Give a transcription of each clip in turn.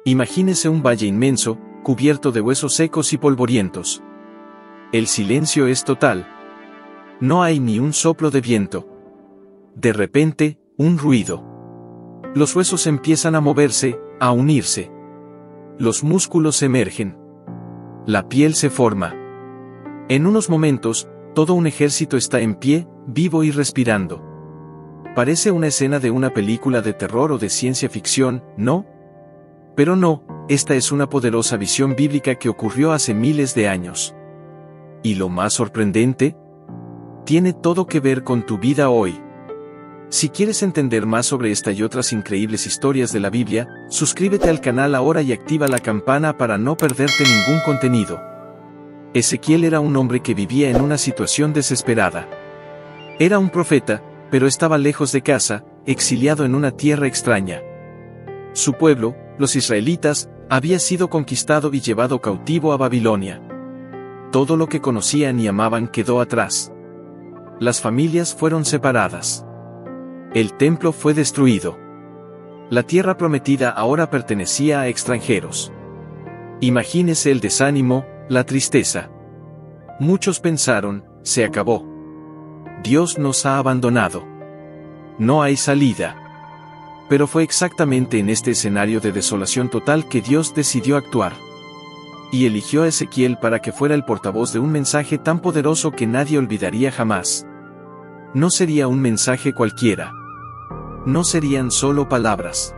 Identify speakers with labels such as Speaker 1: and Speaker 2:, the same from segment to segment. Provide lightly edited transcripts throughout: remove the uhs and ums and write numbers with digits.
Speaker 1: Imagínese un valle inmenso, cubierto de huesos secos y polvorientos. El silencio es total. No hay ni un soplo de viento. De repente, un ruido. Los huesos empiezan a moverse, a unirse. Los músculos emergen. La piel se forma. En unos momentos, todo un ejército está en pie, vivo y respirando. Parece una escena de una película de terror o de ciencia ficción, ¿no? Pero no, esta es una poderosa visión bíblica que ocurrió hace miles de años. Y lo más sorprendente, tiene todo que ver con tu vida hoy. Si quieres entender más sobre esta y otras increíbles historias de la Biblia, suscríbete al canal ahora y activa la campana para no perderte ningún contenido. Ezequiel era un hombre que vivía en una situación desesperada. Era un profeta, pero estaba lejos de casa, exiliado en una tierra extraña. Su pueblo, los israelitas, había sido conquistado y llevado cautivo a Babilonia. Todo lo que conocían y amaban quedó atrás. Las familias fueron separadas. El templo fue destruido. La tierra prometida ahora pertenecía a extranjeros. Imagínese el desánimo, la tristeza. Muchos pensaron, se acabó. Dios nos ha abandonado. No hay salida. Pero fue exactamente en este escenario de desolación total que Dios decidió actuar. Y eligió a Ezequiel para que fuera el portavoz de un mensaje tan poderoso que nadie olvidaría jamás. No sería un mensaje cualquiera. No serían solo palabras.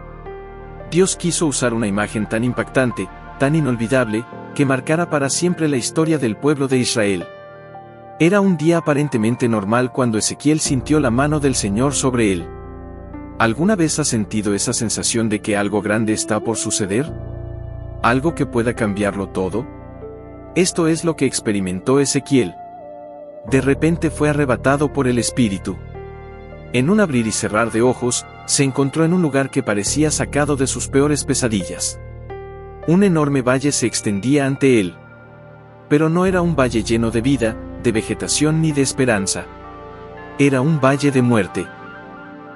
Speaker 1: Dios quiso usar una imagen tan impactante, tan inolvidable, que marcara para siempre la historia del pueblo de Israel. Era un día aparentemente normal cuando Ezequiel sintió la mano del Señor sobre él. ¿Alguna vez has sentido esa sensación de que algo grande está por suceder? ¿Algo que pueda cambiarlo todo? Esto es lo que experimentó Ezequiel. De repente fue arrebatado por el Espíritu. En un abrir y cerrar de ojos, se encontró en un lugar que parecía sacado de sus peores pesadillas. Un enorme valle se extendía ante él. Pero no era un valle lleno de vida, de vegetación ni de esperanza. Era un valle de muerte.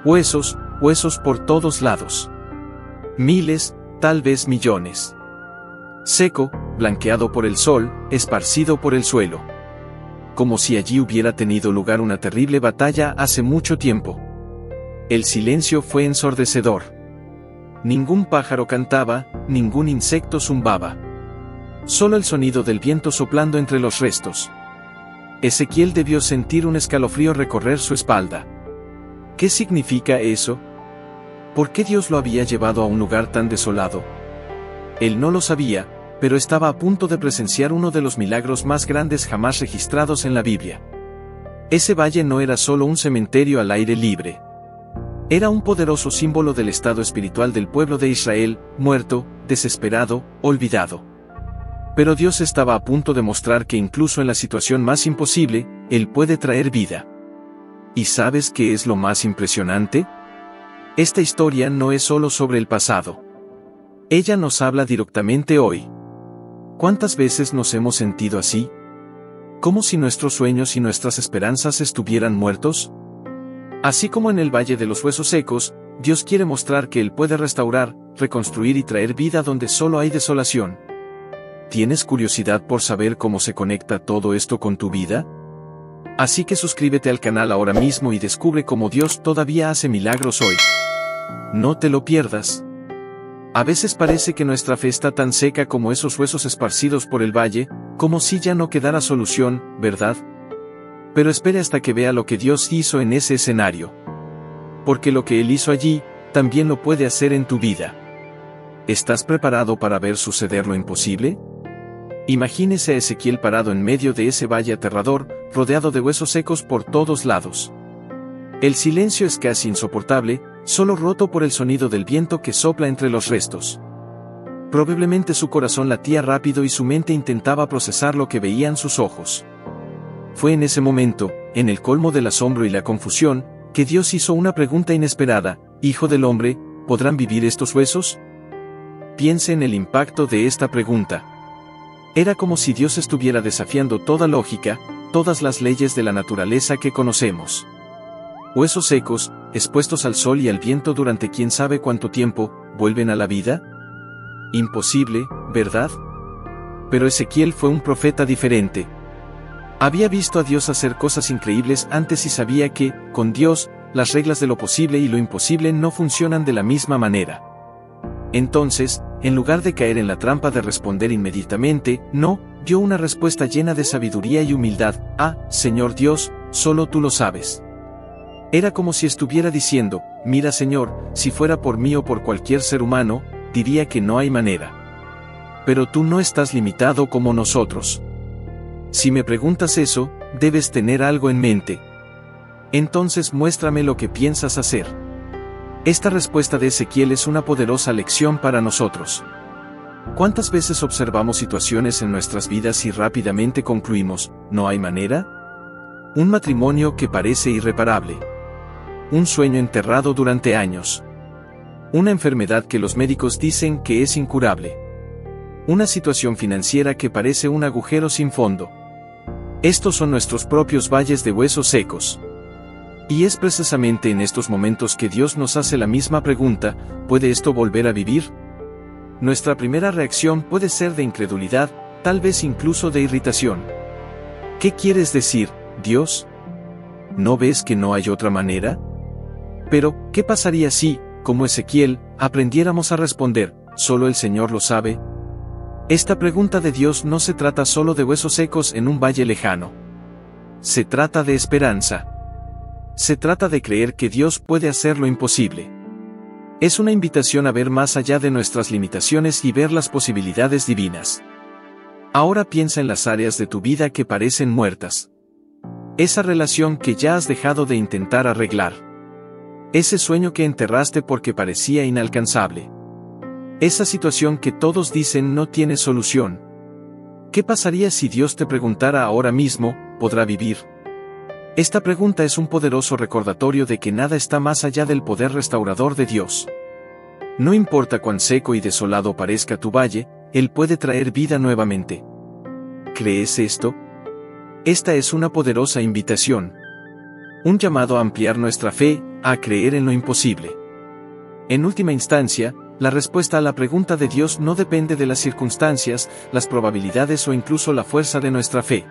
Speaker 1: Huesos, huesos por todos lados. Miles, tal vez millones. Seco, blanqueado por el sol, esparcido por el suelo. Como si allí hubiera tenido lugar una terrible batalla hace mucho tiempo. El silencio fue ensordecedor. Ningún pájaro cantaba, ningún insecto zumbaba. Solo el sonido del viento soplando entre los restos. Ezequiel debió sentir un escalofrío recorrer su espalda. ¿Qué significa eso? ¿Por qué Dios lo había llevado a un lugar tan desolado? Él no lo sabía, pero estaba a punto de presenciar uno de los milagros más grandes jamás registrados en la Biblia. Ese valle no era solo un cementerio al aire libre. Era un poderoso símbolo del estado espiritual del pueblo de Israel, muerto, desesperado, olvidado. Pero Dios estaba a punto de mostrar que incluso en la situación más imposible, Él puede traer vida. ¿Y sabes qué es lo más impresionante? Esta historia no es solo sobre el pasado. Ella nos habla directamente hoy. ¿Cuántas veces nos hemos sentido así? ¿Como si nuestros sueños y nuestras esperanzas estuvieran muertos? Así como en el Valle de los Huesos Secos, Dios quiere mostrar que Él puede restaurar, reconstruir y traer vida donde solo hay desolación. ¿Tienes curiosidad por saber cómo se conecta todo esto con tu vida? Así que suscríbete al canal ahora mismo y descubre cómo Dios todavía hace milagros hoy. No te lo pierdas. A veces parece que nuestra fe está tan seca como esos huesos esparcidos por el valle, como si ya no quedara solución, ¿verdad? Pero espere hasta que vea lo que Dios hizo en ese escenario. Porque lo que Él hizo allí, también lo puede hacer en tu vida. ¿Estás preparado para ver suceder lo imposible? Imagínese a Ezequiel parado en medio de ese valle aterrador, rodeado de huesos secos por todos lados. El silencio es casi insoportable, solo roto por el sonido del viento que sopla entre los restos. Probablemente su corazón latía rápido y su mente intentaba procesar lo que veían sus ojos. Fue en ese momento, en el colmo del asombro y la confusión, que Dios hizo una pregunta inesperada: «Hijo del hombre, ¿podrán vivir estos huesos?». Piense en el impacto de esta pregunta. Era como si Dios estuviera desafiando toda lógica, todas las leyes de la naturaleza que conocemos. Huesos secos, expuestos al sol y al viento durante quién sabe cuánto tiempo, ¿vuelven a la vida? Imposible, ¿verdad? Pero Ezequiel fue un profeta diferente. Había visto a Dios hacer cosas increíbles antes y sabía que, con Dios, las reglas de lo posible y lo imposible no funcionan de la misma manera. Entonces, en lugar de caer en la trampa de responder inmediatamente, no, dio una respuesta llena de sabiduría y humildad: «Ah, Señor Dios, solo tú lo sabes». Era como si estuviera diciendo: «Mira, Señor, si fuera por mí o por cualquier ser humano, diría que no hay manera. Pero tú no estás limitado como nosotros. Si me preguntas eso, debes tener algo en mente. Entonces muéstrame lo que piensas hacer». Esta respuesta de Ezequiel es una poderosa lección para nosotros. ¿Cuántas veces observamos situaciones en nuestras vidas y rápidamente concluimos: ¿no hay manera? Un matrimonio que parece irreparable. Un sueño enterrado durante años. Una enfermedad que los médicos dicen que es incurable. Una situación financiera que parece un agujero sin fondo. Estos son nuestros propios valles de huesos secos. Y es precisamente en estos momentos que Dios nos hace la misma pregunta: ¿puede esto volver a vivir? Nuestra primera reacción puede ser de incredulidad, tal vez incluso de irritación. ¿Qué quieres decir, Dios? ¿No ves que no hay otra manera? Pero, ¿qué pasaría si, como Ezequiel, aprendiéramos a responder: ¿solo el Señor lo sabe? Esta pregunta de Dios no se trata solo de huesos secos en un valle lejano. Se trata de esperanza. Se trata de creer que Dios puede hacer lo imposible. Es una invitación a ver más allá de nuestras limitaciones y ver las posibilidades divinas. Ahora piensa en las áreas de tu vida que parecen muertas. Esa relación que ya has dejado de intentar arreglar. Ese sueño que enterraste porque parecía inalcanzable. Esa situación que todos dicen no tiene solución. ¿Qué pasaría si Dios te preguntara ahora mismo: ¿podrá vivir? Esta pregunta es un poderoso recordatorio de que nada está más allá del poder restaurador de Dios. No importa cuán seco y desolado parezca tu valle, Él puede traer vida nuevamente. ¿Crees esto? Esta es una poderosa invitación. Un llamado a ampliar nuestra fe, a creer en lo imposible. En última instancia, la respuesta a la pregunta de Dios no depende de las circunstancias, las probabilidades o incluso la fuerza de nuestra fe.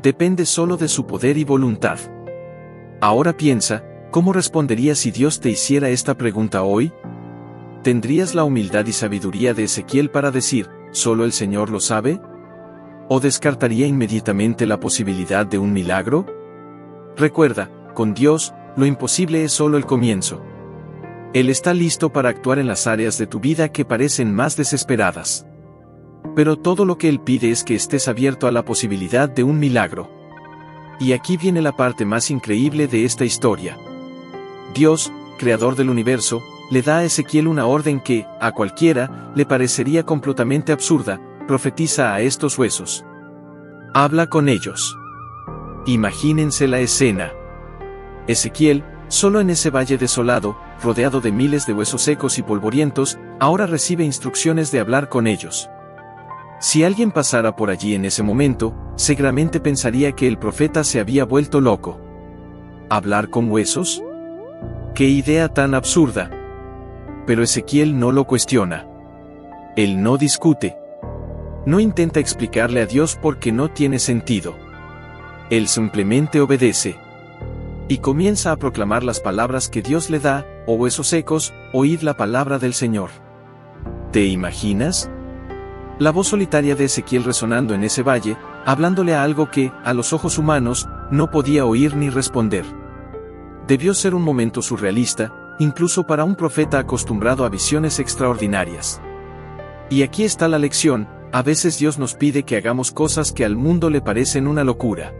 Speaker 1: Depende solo de su poder y voluntad. Ahora piensa: ¿cómo responderías si Dios te hiciera esta pregunta hoy? ¿Tendrías la humildad y sabiduría de Ezequiel para decir: ¿solo el Señor lo sabe? ¿O descartaría inmediatamente la posibilidad de un milagro? Recuerda, con Dios, lo imposible es solo el comienzo. Él está listo para actuar en las áreas de tu vida que parecen más desesperadas. Pero todo lo que Él pide es que estés abierto a la posibilidad de un milagro. Y aquí viene la parte más increíble de esta historia. Dios, creador del universo, le da a Ezequiel una orden que, a cualquiera, le parecería completamente absurda: profetiza a estos huesos. Habla con ellos. Imagínense la escena. Ezequiel, solo en ese valle desolado, rodeado de miles de huesos secos y polvorientos, ahora recibe instrucciones de hablar con ellos. Si alguien pasara por allí en ese momento, seguramente pensaría que el profeta se había vuelto loco. ¿Hablar con huesos? ¡Qué idea tan absurda! Pero Ezequiel no lo cuestiona. Él no discute. No intenta explicarle a Dios porque no tiene sentido. Él simplemente obedece. Y comienza a proclamar las palabras que Dios le da: «Oh huesos secos, oíd la palabra del Señor». ¿Te imaginas? La voz solitaria de Ezequiel resonando en ese valle, hablándole a algo que, a los ojos humanos, no podía oír ni responder. Debió ser un momento surrealista, incluso para un profeta acostumbrado a visiones extraordinarias. Y aquí está la lección: a veces Dios nos pide que hagamos cosas que al mundo le parecen una locura.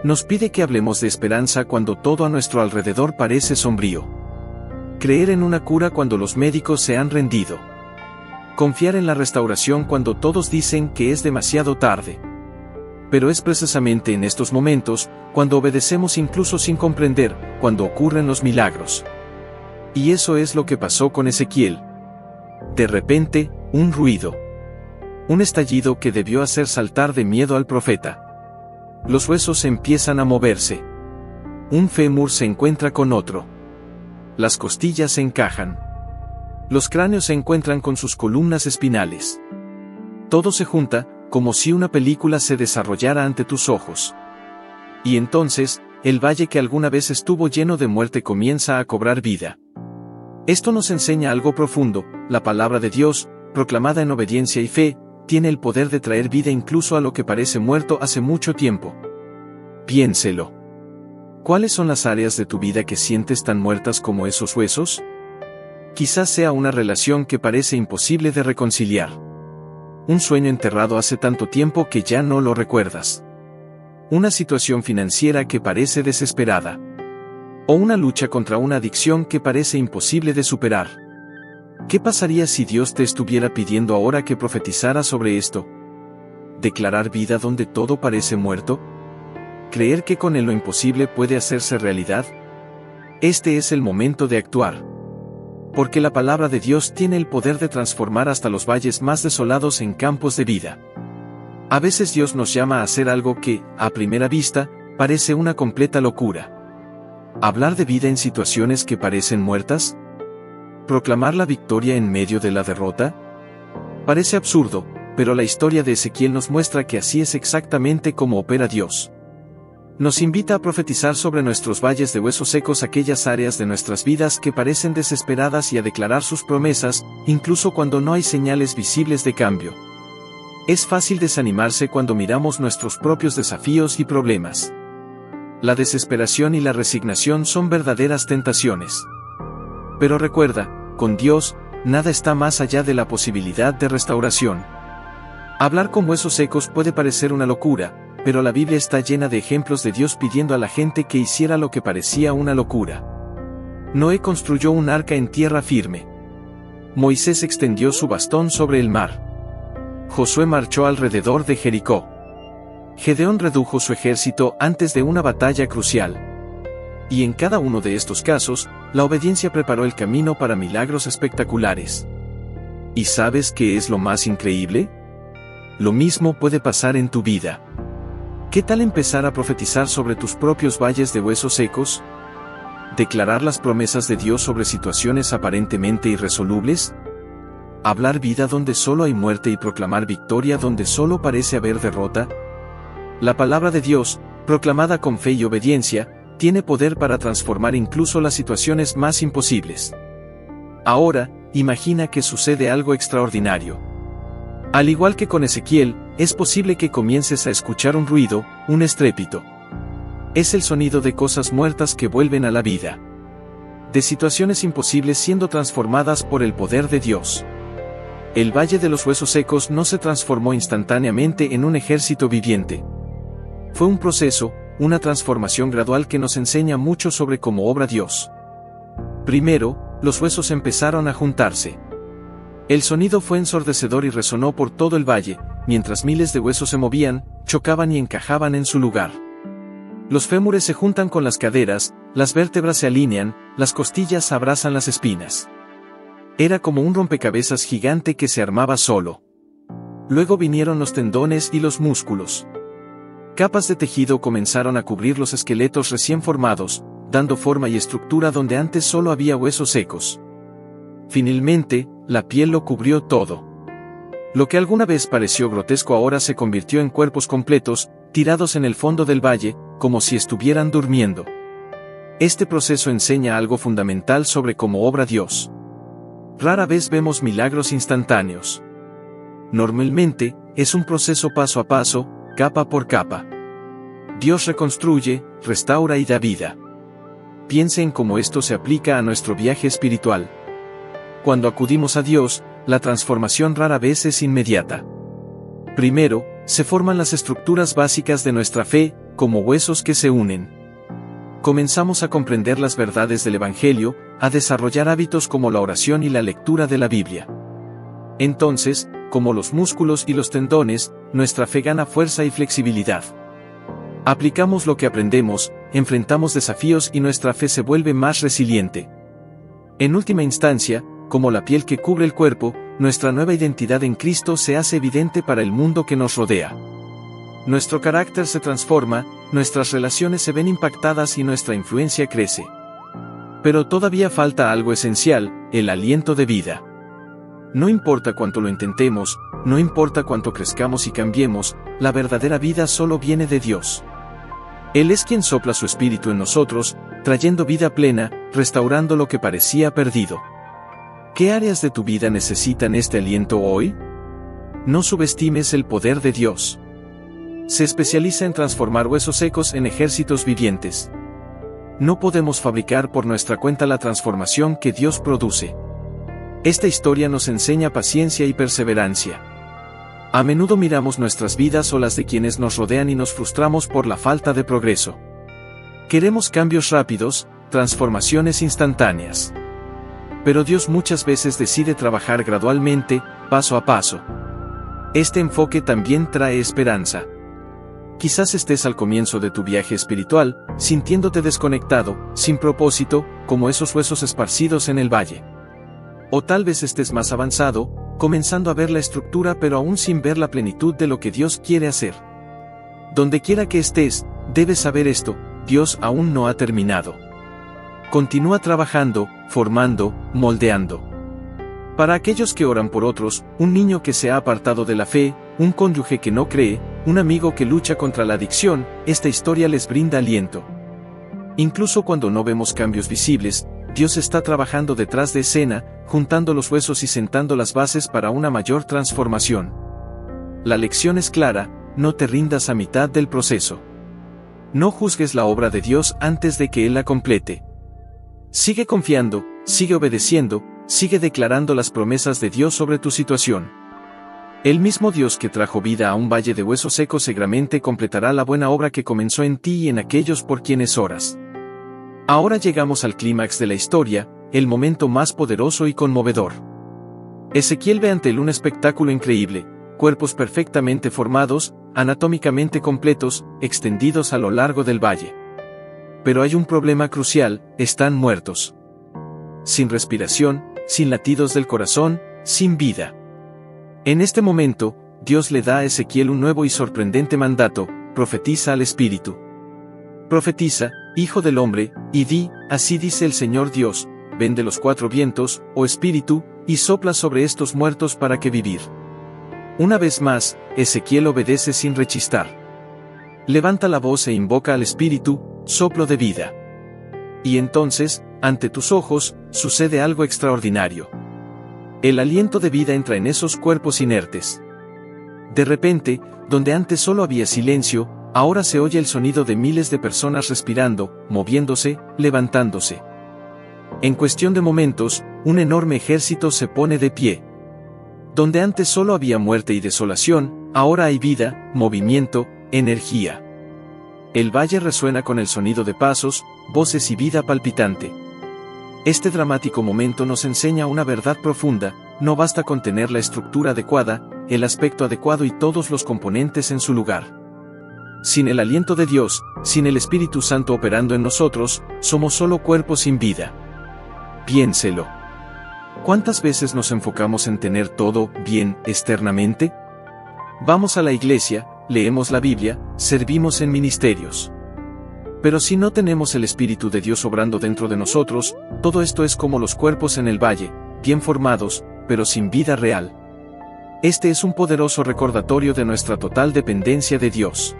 Speaker 1: Nos pide que hablemos de esperanza cuando todo a nuestro alrededor parece sombrío. Creer en una cura cuando los médicos se han rendido. Confiar en la restauración cuando todos dicen que es demasiado tarde. Pero es precisamente en estos momentos, cuando obedecemos incluso sin comprender, cuando ocurren los milagros. Y eso es lo que pasó con Ezequiel. De repente, un ruido. Un estallido que debió hacer saltar de miedo al profeta. Los huesos empiezan a moverse. Un fémur se encuentra con otro. Las costillas se encajan. Los cráneos se encuentran con sus columnas espinales. Todo se junta, como si una película se desarrollara ante tus ojos. Y entonces, el valle que alguna vez estuvo lleno de muerte comienza a cobrar vida. Esto nos enseña algo profundo: la palabra de Dios, proclamada en obediencia y fe, tiene el poder de traer vida incluso a lo que parece muerto hace mucho tiempo. Piénselo. ¿Cuáles son las áreas de tu vida que sientes tan muertas como esos huesos? Quizás sea una relación que parece imposible de reconciliar. Un sueño enterrado hace tanto tiempo que ya no lo recuerdas. Una situación financiera que parece desesperada. O una lucha contra una adicción que parece imposible de superar. ¿Qué pasaría si Dios te estuviera pidiendo ahora que profetizaras sobre esto? ¿Declarar vida donde todo parece muerto? ¿Creer que con él lo imposible puede hacerse realidad? Este es el momento de actuar. Porque la palabra de Dios tiene el poder de transformar hasta los valles más desolados en campos de vida. A veces Dios nos llama a hacer algo que, a primera vista, parece una completa locura. ¿Hablar de vida en situaciones que parecen muertas? ¿Proclamar la victoria en medio de la derrota? Parece absurdo, pero la historia de Ezequiel nos muestra que así es exactamente como opera Dios. Nos invita a profetizar sobre nuestros valles de huesos secos, aquellas áreas de nuestras vidas que parecen desesperadas, y a declarar sus promesas, incluso cuando no hay señales visibles de cambio. Es fácil desanimarse cuando miramos nuestros propios desafíos y problemas. La desesperación y la resignación son verdaderas tentaciones. Pero recuerda, con Dios, nada está más allá de la posibilidad de restauración. Hablar con huesos secos puede parecer una locura, pero la Biblia está llena de ejemplos de Dios pidiendo a la gente que hiciera lo que parecía una locura. Noé construyó un arca en tierra firme. Moisés extendió su bastón sobre el mar. Josué marchó alrededor de Jericó. Gedeón redujo su ejército antes de una batalla crucial. Y en cada uno de estos casos, la obediencia preparó el camino para milagros espectaculares. ¿Y sabes qué es lo más increíble? Lo mismo puede pasar en tu vida. ¿Qué tal empezar a profetizar sobre tus propios valles de huesos secos? ¿Declarar las promesas de Dios sobre situaciones aparentemente irresolubles? ¿Hablar vida donde solo hay muerte y proclamar victoria donde solo parece haber derrota? La palabra de Dios, proclamada con fe y obediencia, tiene poder para transformar incluso las situaciones más imposibles. Ahora, imagina que sucede algo extraordinario. Al igual que con Ezequiel, es posible que comiences a escuchar un ruido, un estrépito. Es el sonido de cosas muertas que vuelven a la vida. De situaciones imposibles siendo transformadas por el poder de Dios. El Valle de los Huesos Secos no se transformó instantáneamente en un ejército viviente. Fue un proceso, una transformación gradual que nos enseña mucho sobre cómo obra Dios. Primero, los huesos empezaron a juntarse. El sonido fue ensordecedor y resonó por todo el valle, mientras miles de huesos se movían, chocaban y encajaban en su lugar. Los fémures se juntan con las caderas, las vértebras se alinean, las costillas abrazan las espinas. Era como un rompecabezas gigante que se armaba solo. Luego vinieron los tendones y los músculos. Capas de tejido comenzaron a cubrir los esqueletos recién formados, dando forma y estructura donde antes solo había huesos secos. Finalmente, la piel lo cubrió todo. Lo que alguna vez pareció grotesco ahora se convirtió en cuerpos completos, tirados en el fondo del valle, como si estuvieran durmiendo. Este proceso enseña algo fundamental sobre cómo obra Dios. Rara vez vemos milagros instantáneos. Normalmente, es un proceso paso a paso, capa por capa. Dios reconstruye, restaura y da vida. Piense en cómo esto se aplica a nuestro viaje espiritual. Cuando acudimos a Dios, la transformación rara vez es inmediata. Primero, se forman las estructuras básicas de nuestra fe, como huesos que se unen. Comenzamos a comprender las verdades del Evangelio, a desarrollar hábitos como la oración y la lectura de la Biblia. Entonces, como los músculos y los tendones, nuestra fe gana fuerza y flexibilidad. Aplicamos lo que aprendemos, enfrentamos desafíos y nuestra fe se vuelve más resiliente. En última instancia, como la piel que cubre el cuerpo, nuestra nueva identidad en Cristo se hace evidente para el mundo que nos rodea. Nuestro carácter se transforma, nuestras relaciones se ven impactadas y nuestra influencia crece. Pero todavía falta algo esencial: el aliento de vida. No importa cuánto lo intentemos, no importa cuánto crezcamos y cambiemos, la verdadera vida solo viene de Dios. Él es quien sopla su espíritu en nosotros, trayendo vida plena, restaurando lo que parecía perdido. ¿Qué áreas de tu vida necesitan este aliento hoy? No subestimes el poder de Dios. Se especializa en transformar huesos secos en ejércitos vivientes. No podemos fabricar por nuestra cuenta la transformación que Dios produce. Esta historia nos enseña paciencia y perseverancia. A menudo miramos nuestras vidas o las de quienes nos rodean y nos frustramos por la falta de progreso. Queremos cambios rápidos, transformaciones instantáneas. Pero Dios muchas veces decide trabajar gradualmente, paso a paso. Este enfoque también trae esperanza. Quizás estés al comienzo de tu viaje espiritual, sintiéndote desconectado, sin propósito, como esos huesos esparcidos en el valle. O tal vez estés más avanzado, comenzando a ver la estructura pero aún sin ver la plenitud de lo que Dios quiere hacer. Donde quiera que estés, debes saber esto: Dios aún no ha terminado. Continúa trabajando, formando, moldeando. Para aquellos que oran por otros, un niño que se ha apartado de la fe, un cónyuge que no cree, un amigo que lucha contra la adicción, esta historia les brinda aliento. Incluso cuando no vemos cambios visibles, Dios está trabajando detrás de escena, juntando los huesos y sentando las bases para una mayor transformación. La lección es clara: no te rindas a mitad del proceso. No juzgues la obra de Dios antes de que Él la complete. Sigue confiando, sigue obedeciendo, sigue declarando las promesas de Dios sobre tu situación. El mismo Dios que trajo vida a un valle de huesos secos seguramente completará la buena obra que comenzó en ti y en aquellos por quienes oras. Ahora llegamos al clímax de la historia, el momento más poderoso y conmovedor. Ezequiel ve ante él un espectáculo increíble: cuerpos perfectamente formados, anatómicamente completos, extendidos a lo largo del valle. Pero hay un problema crucial: están muertos. Sin respiración, sin latidos del corazón, sin vida. En este momento, Dios le da a Ezequiel un nuevo y sorprendente mandato: profetiza al Espíritu. Profetiza, hijo del hombre, y di: así dice el Señor Dios, ven de los cuatro vientos, oh Espíritu, y sopla sobre estos muertos para que vivir. Una vez más, Ezequiel obedece sin rechistar. Levanta la voz e invoca al Espíritu, soplo de vida. Y entonces, ante tus ojos, sucede algo extraordinario. El aliento de vida entra en esos cuerpos inertes. De repente, donde antes solo había silencio, ahora se oye el sonido de miles de personas respirando, moviéndose, levantándose. En cuestión de momentos, un enorme ejército se pone de pie. Donde antes solo había muerte y desolación, ahora hay vida, movimiento, energía. El valle resuena con el sonido de pasos, voces y vida palpitante. Este dramático momento nos enseña una verdad profunda: no basta con tener la estructura adecuada, el aspecto adecuado y todos los componentes en su lugar. Sin el aliento de Dios, sin el Espíritu Santo operando en nosotros, somos solo cuerpos sin vida. Piénselo. ¿Cuántas veces nos enfocamos en tener todo bien externamente? Vamos a la iglesia, leemos la Biblia, servimos en ministerios. Pero si no tenemos el Espíritu de Dios obrando dentro de nosotros, todo esto es como los cuerpos en el valle, bien formados, pero sin vida real. Este es un poderoso recordatorio de nuestra total dependencia de Dios.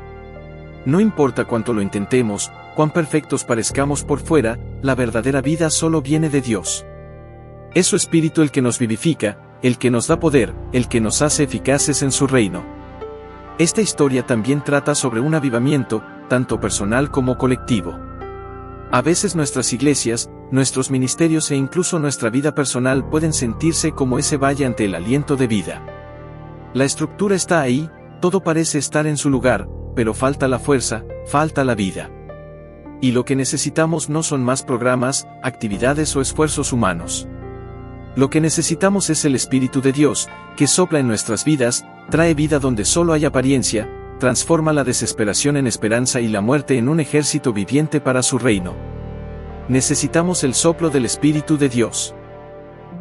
Speaker 1: No importa cuánto lo intentemos, cuán perfectos parezcamos por fuera, la verdadera vida solo viene de Dios. Es su Espíritu el que nos vivifica, el que nos da poder, el que nos hace eficaces en su reino. Esta historia también trata sobre un avivamiento, tanto personal como colectivo. A veces nuestras iglesias, nuestros ministerios e incluso nuestra vida personal pueden sentirse como ese valle ante el aliento de vida. La estructura está ahí, todo parece estar en su lugar, pero falta la fuerza, falta la vida. Y lo que necesitamos no son más programas, actividades o esfuerzos humanos. Lo que necesitamos es el Espíritu de Dios, que sopla en nuestras vidas, trae vida donde solo hay apariencia, transforma la desesperación en esperanza y la muerte en un ejército viviente para su reino. Necesitamos el soplo del Espíritu de Dios.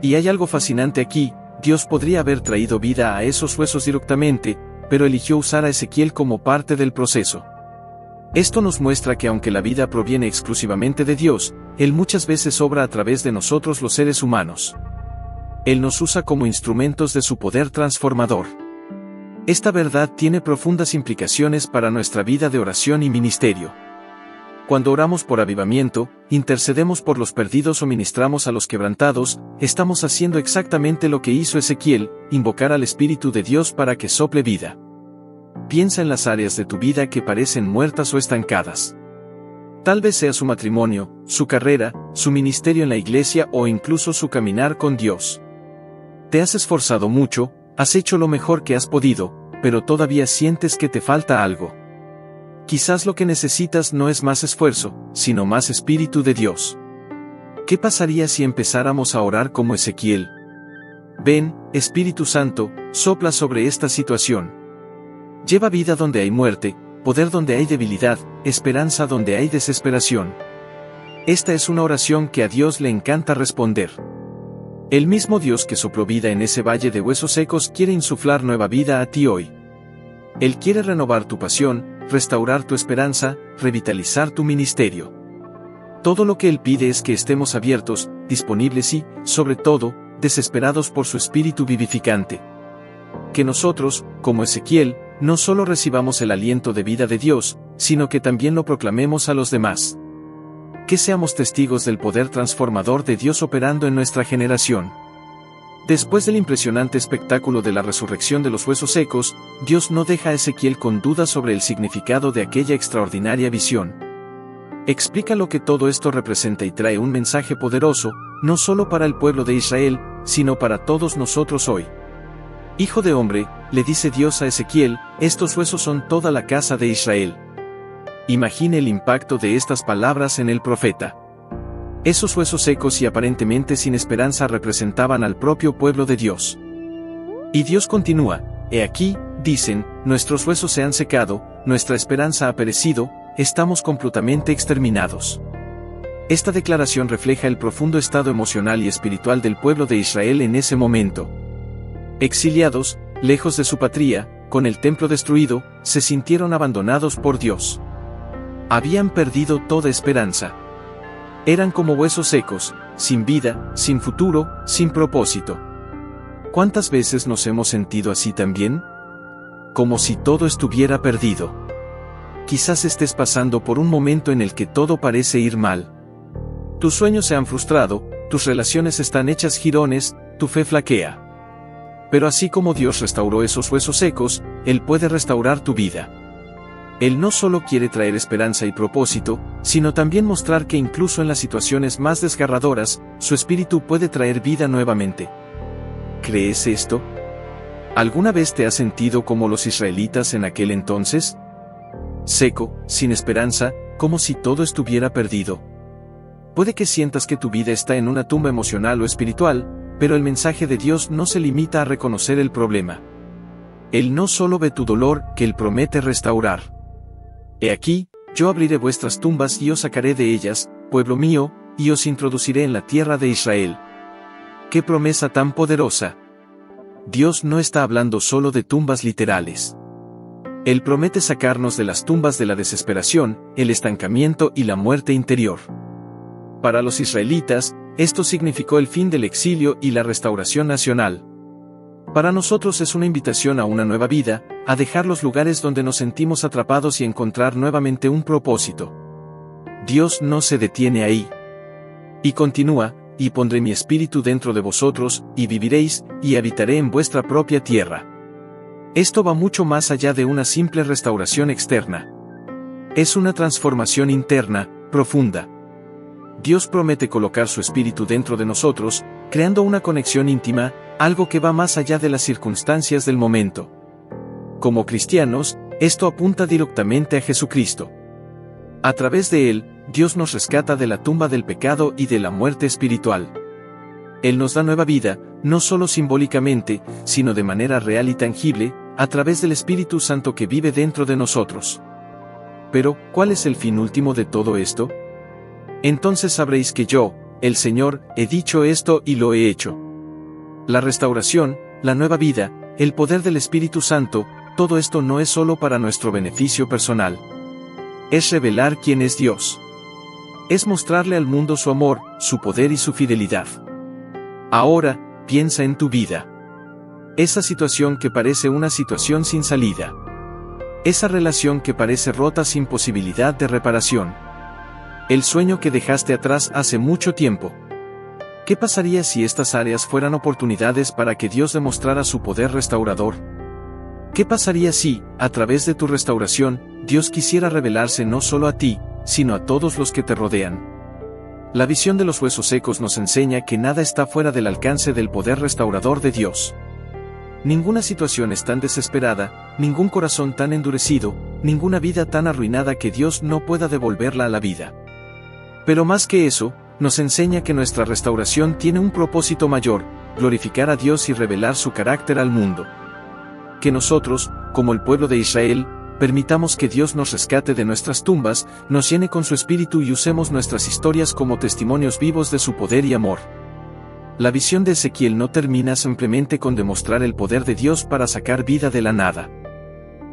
Speaker 1: Y hay algo fascinante aquí: Dios podría haber traído vida a esos huesos directamente, pero eligió usar a Ezequiel como parte del proceso. Esto nos muestra que aunque la vida proviene exclusivamente de Dios, Él muchas veces obra a través de nosotros los seres humanos. Él nos usa como instrumentos de su poder transformador. Esta verdad tiene profundas implicaciones para nuestra vida de oración y ministerio. Cuando oramos por avivamiento, intercedemos por los perdidos o ministramos a los quebrantados, estamos haciendo exactamente lo que hizo Ezequiel, invocar al Espíritu de Dios para que sople vida. Piensa en las áreas de tu vida que parecen muertas o estancadas. Tal vez sea su matrimonio, su carrera, su ministerio en la iglesia o incluso su caminar con Dios. Te has esforzado mucho, has hecho lo mejor que has podido, pero todavía sientes que te falta algo. Quizás lo que necesitas no es más esfuerzo, sino más Espíritu de Dios. ¿Qué pasaría si empezáramos a orar como Ezequiel? Ven, Espíritu Santo, sopla sobre esta situación. Lleva vida donde hay muerte, poder donde hay debilidad, esperanza donde hay desesperación. Esta es una oración que a Dios le encanta responder. El mismo Dios que sopló vida en ese valle de huesos secos quiere insuflar nueva vida a ti hoy. Él quiere renovar tu pasión, restaurar tu esperanza, revitalizar tu ministerio. Todo lo que Él pide es que estemos abiertos, disponibles y, sobre todo, desesperados por su Espíritu vivificante. Que nosotros, como Ezequiel, no solo recibamos el aliento de vida de Dios, sino que también lo proclamemos a los demás. Que seamos testigos del poder transformador de Dios operando en nuestra generación. Después del impresionante espectáculo de la resurrección de los huesos secos, Dios no deja a Ezequiel con dudas sobre el significado de aquella extraordinaria visión. Explica lo que todo esto representa y trae un mensaje poderoso, no solo para el pueblo de Israel, sino para todos nosotros hoy. Hijo de hombre, le dice Dios a Ezequiel, estos huesos son toda la casa de Israel. Imagine el impacto de estas palabras en el profeta. Esos huesos secos y aparentemente sin esperanza representaban al propio pueblo de Dios. Y Dios continúa, he aquí, dicen, nuestros huesos se han secado, nuestra esperanza ha perecido, estamos completamente exterminados. Esta declaración refleja el profundo estado emocional y espiritual del pueblo de Israel en ese momento. Exiliados, lejos de su patria, con el templo destruido, se sintieron abandonados por Dios. Habían perdido toda esperanza. Eran como huesos secos, sin vida, sin futuro, sin propósito. ¿Cuántas veces nos hemos sentido así también? Como si todo estuviera perdido. Quizás estés pasando por un momento en el que todo parece ir mal. Tus sueños se han frustrado, tus relaciones están hechas jirones, tu fe flaquea. Pero así como Dios restauró esos huesos secos, Él puede restaurar tu vida. Él no solo quiere traer esperanza y propósito, sino también mostrar que incluso en las situaciones más desgarradoras, su Espíritu puede traer vida nuevamente. ¿Crees esto? ¿Alguna vez te has sentido como los israelitas en aquel entonces? Seco, sin esperanza, como si todo estuviera perdido. Puede que sientas que tu vida está en una tumba emocional o espiritual, pero el mensaje de Dios no se limita a reconocer el problema. Él no solo ve tu dolor, que Él promete restaurar. He aquí, yo abriré vuestras tumbas y os sacaré de ellas, pueblo mío, y os introduciré en la tierra de Israel. ¡Qué promesa tan poderosa! Dios no está hablando solo de tumbas literales. Él promete sacarnos de las tumbas de la desesperación, el estancamiento y la muerte interior. Para los israelitas, esto significó el fin del exilio y la restauración nacional. Para nosotros es una invitación a una nueva vida, a dejar los lugares donde nos sentimos atrapados y encontrar nuevamente un propósito. Dios no se detiene ahí. Y continúa, y pondré mi espíritu dentro de vosotros, y viviréis, y habitaré en vuestra propia tierra. Esto va mucho más allá de una simple restauración externa. Es una transformación interna, profunda. Dios promete colocar su espíritu dentro de nosotros, creando una conexión íntima, algo que va más allá de las circunstancias del momento. Como cristianos, esto apunta directamente a Jesucristo. A través de Él, Dios nos rescata de la tumba del pecado y de la muerte espiritual. Él nos da nueva vida, no solo simbólicamente, sino de manera real y tangible, a través del Espíritu Santo que vive dentro de nosotros. Pero, ¿cuál es el fin último de todo esto? Entonces sabréis que yo, el Señor, he dicho esto y lo he hecho. La restauración, la nueva vida, el poder del Espíritu Santo, todo esto no es solo para nuestro beneficio personal. Es revelar quién es Dios. Es mostrarle al mundo su amor, su poder y su fidelidad. Ahora, piensa en tu vida. Esa situación que parece una situación sin salida. Esa relación que parece rota sin posibilidad de reparación. El sueño que dejaste atrás hace mucho tiempo. ¿Qué pasaría si estas áreas fueran oportunidades para que Dios demostrara su poder restaurador? ¿Qué pasaría si, a través de tu restauración, Dios quisiera revelarse no solo a ti, sino a todos los que te rodean? La visión de los huesos secos nos enseña que nada está fuera del alcance del poder restaurador de Dios. Ninguna situación es tan desesperada, ningún corazón tan endurecido, ninguna vida tan arruinada que Dios no pueda devolverla a la vida. Pero más que eso, nos enseña que nuestra restauración tiene un propósito mayor: glorificar a Dios y revelar su carácter al mundo. Que nosotros, como el pueblo de Israel, permitamos que Dios nos rescate de nuestras tumbas, nos llene con su espíritu y usemos nuestras historias como testimonios vivos de su poder y amor. La visión de Ezequiel no termina simplemente con demostrar el poder de Dios para sacar vida de la nada.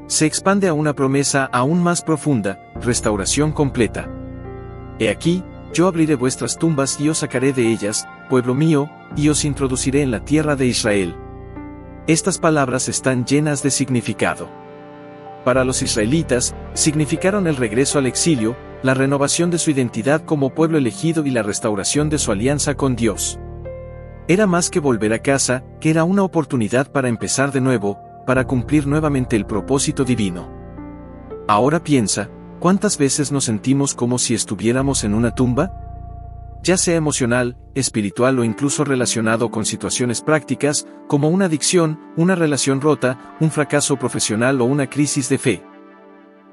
Speaker 1: Se expande a una promesa aún más profunda: restauración completa. He aquí, yo abriré vuestras tumbas y os sacaré de ellas, pueblo mío, y os introduciré en la tierra de Israel. Estas palabras están llenas de significado. Para los israelitas, significaron el regreso al exilio, la renovación de su identidad como pueblo elegido y la restauración de su alianza con Dios. Era más que volver a casa, que era una oportunidad para empezar de nuevo, para cumplir nuevamente el propósito divino. Ahora piensa, ¿cuántas veces nos sentimos como si estuviéramos en una tumba? Ya sea emocional, espiritual o incluso relacionado con situaciones prácticas, como una adicción, una relación rota, un fracaso profesional o una crisis de fe.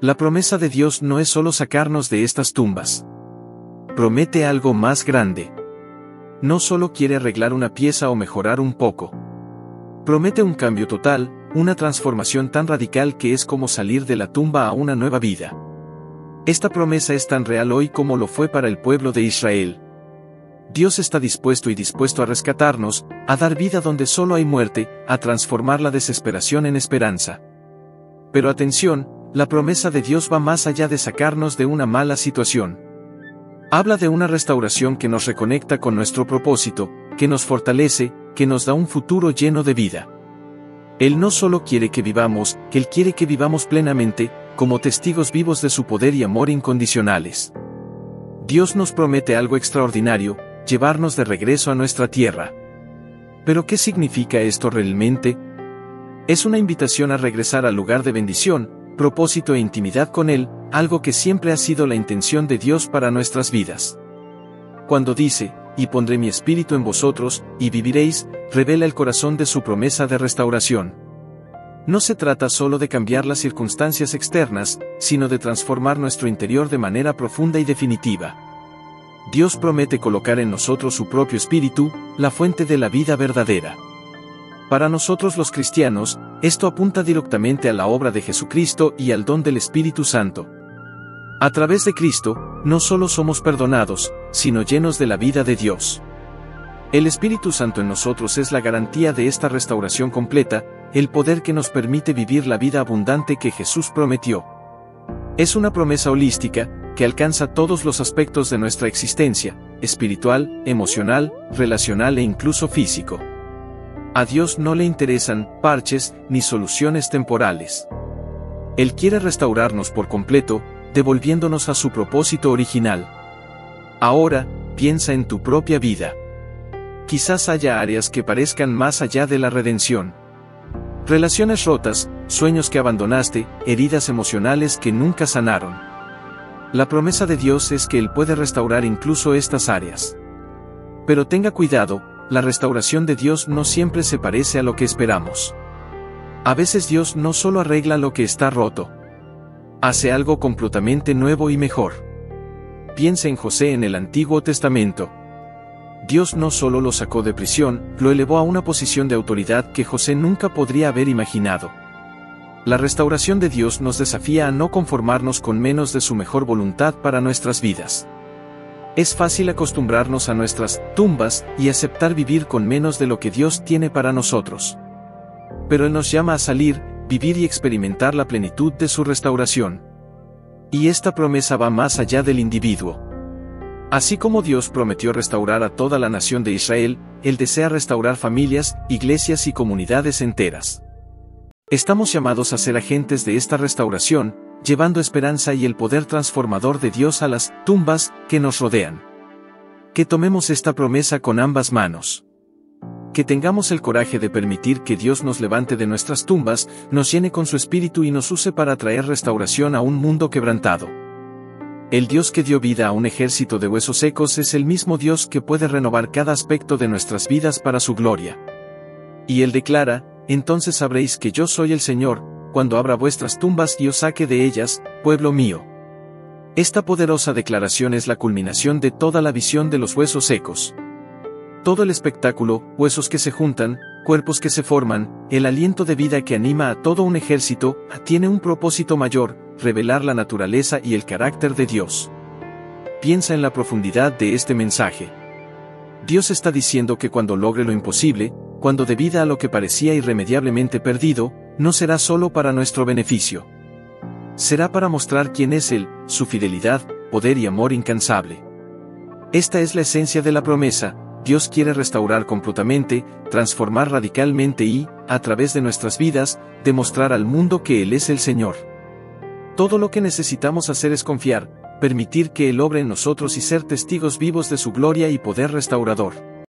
Speaker 1: La promesa de Dios no es solo sacarnos de estas tumbas. Promete algo más grande. No solo quiere arreglar una pieza o mejorar un poco. Promete un cambio total, una transformación tan radical que es como salir de la tumba a una nueva vida. Esta promesa es tan real hoy como lo fue para el pueblo de Israel. Dios está dispuesto a rescatarnos, a dar vida donde solo hay muerte, a transformar la desesperación en esperanza. Pero atención, la promesa de Dios va más allá de sacarnos de una mala situación. Habla de una restauración que nos reconecta con nuestro propósito, que nos fortalece, que nos da un futuro lleno de vida. Él no solo quiere que vivamos, Él quiere que vivamos plenamente, como testigos vivos de su poder y amor incondicionales. Dios nos promete algo extraordinario: llevarnos de regreso a nuestra tierra. ¿Pero qué significa esto realmente? Es una invitación a regresar al lugar de bendición, propósito e intimidad con Él, algo que siempre ha sido la intención de Dios para nuestras vidas. Cuando dice, y pondré mi espíritu en vosotros, y viviréis, revela el corazón de su promesa de restauración. No se trata solo de cambiar las circunstancias externas, sino de transformar nuestro interior de manera profunda y definitiva. Dios promete colocar en nosotros su propio espíritu, la fuente de la vida verdadera. Para nosotros los cristianos, esto apunta directamente a la obra de Jesucristo y al don del Espíritu Santo. A través de Cristo, no solo somos perdonados, sino llenos de la vida de Dios. El Espíritu Santo en nosotros es la garantía de esta restauración completa, el poder que nos permite vivir la vida abundante que Jesús prometió. Es una promesa holística, que alcanza todos los aspectos de nuestra existencia: espiritual, emocional, relacional e incluso físico. A Dios no le interesan parches ni soluciones temporales. Él quiere restaurarnos por completo, devolviéndonos a su propósito original. Ahora, piensa en tu propia vida. Quizás haya áreas que parezcan más allá de la redención. Relaciones rotas, sueños que abandonaste, heridas emocionales que nunca sanaron. La promesa de Dios es que Él puede restaurar incluso estas áreas. Pero tenga cuidado, la restauración de Dios no siempre se parece a lo que esperamos. A veces Dios no solo arregla lo que está roto. Hace algo completamente nuevo y mejor. Piensa en José en el Antiguo Testamento. Dios no solo lo sacó de prisión, lo elevó a una posición de autoridad que José nunca podría haber imaginado. La restauración de Dios nos desafía a no conformarnos con menos de su mejor voluntad para nuestras vidas. Es fácil acostumbrarnos a nuestras tumbas y aceptar vivir con menos de lo que Dios tiene para nosotros. Pero Él nos llama a salir, vivir y experimentar la plenitud de su restauración. Y esta promesa va más allá del individuo. Así como Dios prometió restaurar a toda la nación de Israel, Él desea restaurar familias, iglesias y comunidades enteras. Estamos llamados a ser agentes de esta restauración, llevando esperanza y el poder transformador de Dios a las tumbas que nos rodean. Que tomemos esta promesa con ambas manos. Que tengamos el coraje de permitir que Dios nos levante de nuestras tumbas, nos llene con su espíritu y nos use para traer restauración a un mundo quebrantado. El Dios que dio vida a un ejército de huesos secos es el mismo Dios que puede renovar cada aspecto de nuestras vidas para su gloria. Y Él declara: entonces sabréis que yo soy el Señor, cuando abra vuestras tumbas y os saque de ellas, pueblo mío. Esta poderosa declaración es la culminación de toda la visión de los huesos secos. Todo el espectáculo, huesos que se juntan, cuerpos que se forman, el aliento de vida que anima a todo un ejército, tiene un propósito mayor: revelar la naturaleza y el carácter de Dios. Piensa en la profundidad de este mensaje. Dios está diciendo que cuando logre lo imposible, cuando dé vida a lo que parecía irremediablemente perdido, no será solo para nuestro beneficio. Será para mostrar quién es Él, su fidelidad, poder y amor incansable. Esta es la esencia de la promesa: Dios quiere restaurar completamente, transformar radicalmente y, a través de nuestras vidas, demostrar al mundo que Él es el Señor. Todo lo que necesitamos hacer es confiar, permitir que Él obre en nosotros y ser testigos vivos de su gloria y poder restaurador.